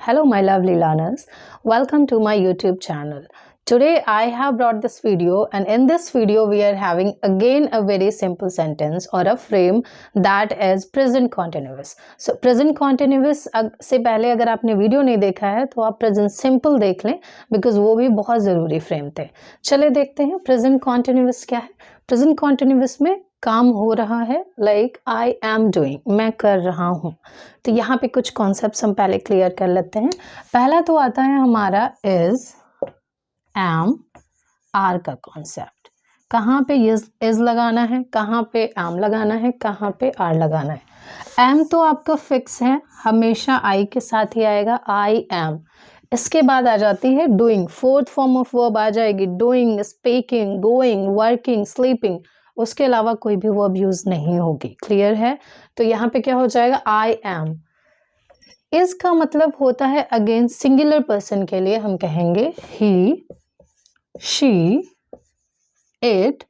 Hello my lovely learners, welcome to my YouTube channel. Today I have brought this video and in this video we are having again a very simple sentence or a frame that is present continuous. So present continuous से पहले अगर आपने video नहीं देखा है तो आप present simple देख लें because वो भी बहुत ज़रूरी फ्रेम थे. चले देखते हैं present continuous क्या है. Present continuous में काम हो रहा है लाइक आई एम डूइंग, मैं कर रहा हूँ. तो यहाँ पे कुछ कॉन्सेप्ट्स हम पहले क्लियर कर लेते हैं. पहला तो आता है हमारा इज एम आर का कॉन्सेप्ट. कहाँ पे इज लगाना है, कहाँ पे एम लगाना है, कहाँ पे आर लगाना है. एम तो आपका फिक्स है, हमेशा आई के साथ ही आएगा, आई एम. इसके बाद आ जाती है doing, fourth form of verb आ जाएगी, doing, speaking, going, working, sleeping. उसके अलावा कोई भी वर्ब यूज नहीं होगी. क्लियर है. तो यहाँ पे क्या हो जाएगा, आई एम. इसका मतलब होता है अगेन सिंगुलर पर्सन के लिए हम कहेंगे he, she, it,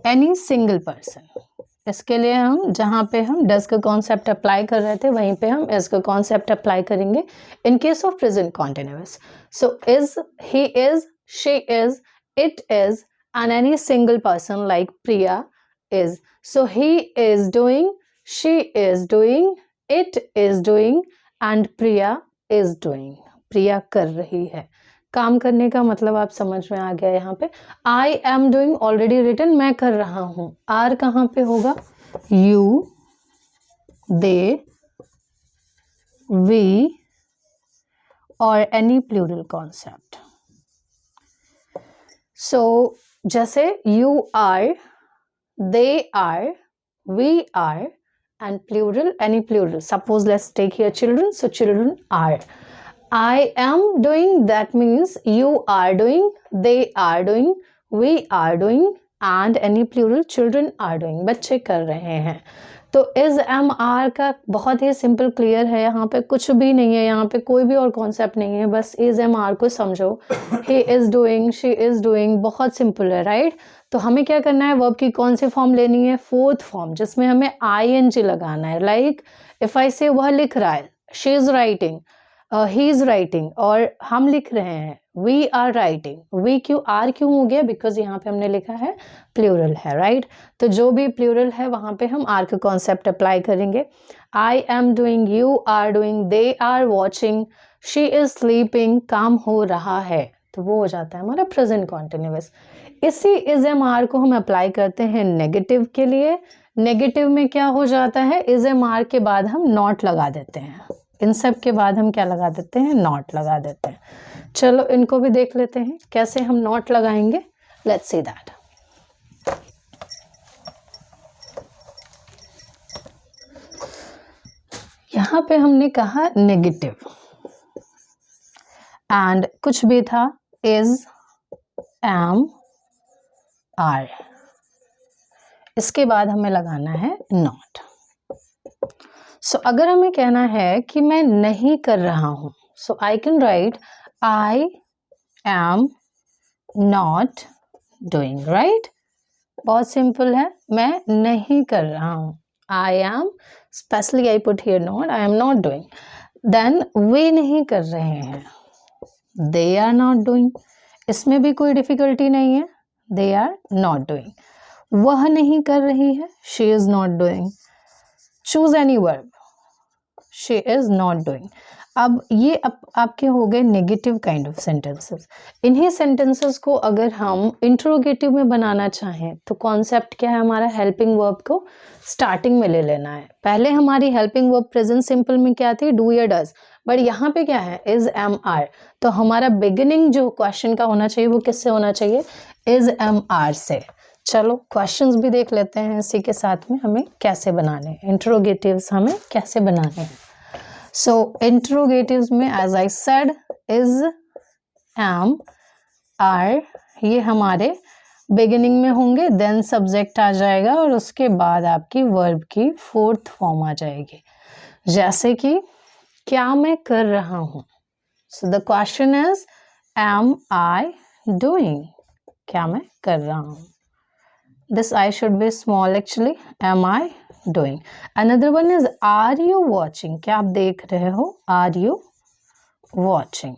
any single person. इसके लिए हम जहाँ पे हम डज का कॉन्सेप्ट अप्लाई कर रहे थे वहीं पे हम इज का कॉन्सेप्ट अप्लाई करेंगे in case of present continuous. So is, he is, she is, it is and any single person like Priya is. So he is doing, she is doing, it is doing and Priya is doing. Priya कर रही है. काम करने का मतलब आप समझ में आ गया. यहाँ पे I am doing already written, मैं कर रहा हूँ. R कहाँ पे होगा, you, they, we और any plural concept. So जैसे you are, they are, we are and plural, any plural. Suppose let's take here children, so children are. I am doing, that means you are doing, they are doing, we are doing and any plural children are doing. बच्चे कर रहे हैं. तो is am are का बहुत ही simple clear है. यहाँ पे कुछ भी नहीं है, यहाँ पे कोई भी और कॉन्सेप्ट नहीं है, बस इज एम आर को समझो. He is doing, she is doing, बहुत सिंपल है राइट. तो हमें क्या करना है, वर्ब की कौन सी फॉर्म लेनी है, फोर्थ फॉर्म, जिसमें हमें आई एन जी लगाना है. लाइक इफ आई से वह लिख रहा है, she is writing, he is writing और हम लिख रहे हैं वी आर राइटिंग. वी क्यों, आर क्यों हो गया, बिकॉज यहाँ पे हमने लिखा है प्लूरल है राइट. तो जो भी प्लूरल है वहाँ पे हम आर का कॉन्सेप्ट अप्लाई करेंगे. I am doing, you are doing, they are watching, she is sleeping, काम हो रहा है. तो वो हो जाता है हमारा प्रेजेंट कॉन्टिन्यूअस. इसी इज एम आर को हम अप्लाई करते हैं नेगेटिव के लिए. नेगेटिव में क्या हो जाता है, इज एम आर के बाद हम नॉट लगा देते हैं. इन सब के बाद हम क्या लगा देते हैं, नॉट लगा देते हैं. चलो इनको भी देख लेते हैं कैसे हम नॉट लगाएंगे. Let's see that. यहाँ पे हमने कहा नेगेटिव एंड कुछ भी था, इज, एम, आर. इसके बाद हमें लगाना है नॉट. सो अगर हमें कहना है कि मैं नहीं कर रहा हूं, so I can write I am not doing write. बहुत सिंपल है, मैं नहीं कर रहा हूं. I am, specially I put here not, I am not doing. Then वे नहीं कर रहे हैं, दे आर नॉट डूइंग. इसमें भी कोई डिफिकल्टी नहीं है, दे आर नॉट डूइंग. वह नहीं कर रही है, she is not doing. Choose any verb, she is not doing. अब ये आपके हो गए नेगेटिव काइंड ऑफ सेंटेंसेस. इन्हीं सेंटेंसेस को अगर हम इंट्रोगेटिव में बनाना चाहें तो कॉन्सेप्ट क्या है हमारा, हेल्पिंग वर्ब को स्टार्टिंग में ले लेना है. पहले हमारी हेल्पिंग वर्ब प्रेजेंट सिंपल में क्या थी, डू या डज, बट यहाँ पे क्या है, इज एम आर. तो हमारा बिगिनिंग जो क्वेश्चन का होना चाहिए वो किससे होना चाहिए, इज एम आर से. चलो क्वेश्चंस भी देख लेते हैं इसी के साथ में हमें कैसे बनाने हैं, इंट्रोगेटिव्स हमें कैसे बनाने हैं. सो इंट्रोगेटिव्स में as I said is, am, are, ये हमारे बिगिनिंग में होंगे. देन सब्जेक्ट आ जाएगा और उसके बाद आपकी वर्ब की फोर्थ फॉर्म आ जाएगी. जैसे कि क्या मैं कर रहा हूँ. So the question is am I doing, क्या मैं कर रहा हूँ. This I should be small actually. Am I doing. Another one is are you watching? क्या आप देख रहे हो? Are you watching?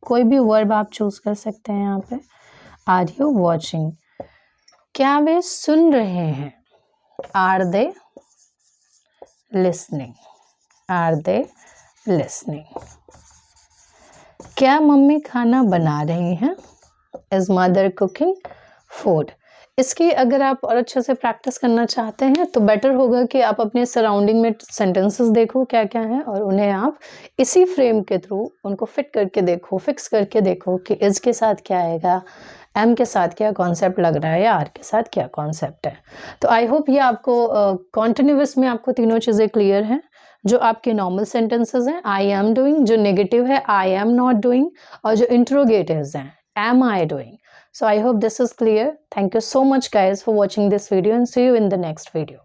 कोई भी वर्ब आप चूज कर सकते हैं यहाँ पे. Are you watching? क्या वे सुन रहे हैं? Are they listening? Are they listening? क्या मम्मी खाना बना रही हैं? Is mother cooking food? इसकी अगर आप और अच्छे से प्रैक्टिस करना चाहते हैं तो बेटर होगा कि आप अपने सराउंडिंग में सेंटेंसेस देखो क्या क्या हैं और उन्हें आप इसी फ्रेम के थ्रू उनको फिट करके देखो, फिक्स करके देखो कि इज के साथ क्या आएगा, एम के साथ क्या कॉन्सेप्ट लग रहा है या आर के साथ क्या कॉन्सेप्ट है. तो आई होप ये आपको कॉन्टिन्यूअस में आपको तीनों चीज़ें क्लियर हैं. जो आपके नॉर्मल सेंटेंसेस हैं आई एम डूइंग, जो नेगेटिव है आई एम नॉट डूइंग, और जो इंट्रोगेटिव्स हैं am I doing. So I hope this is clear. Thank you so much guys for watching this video and see you in the next video.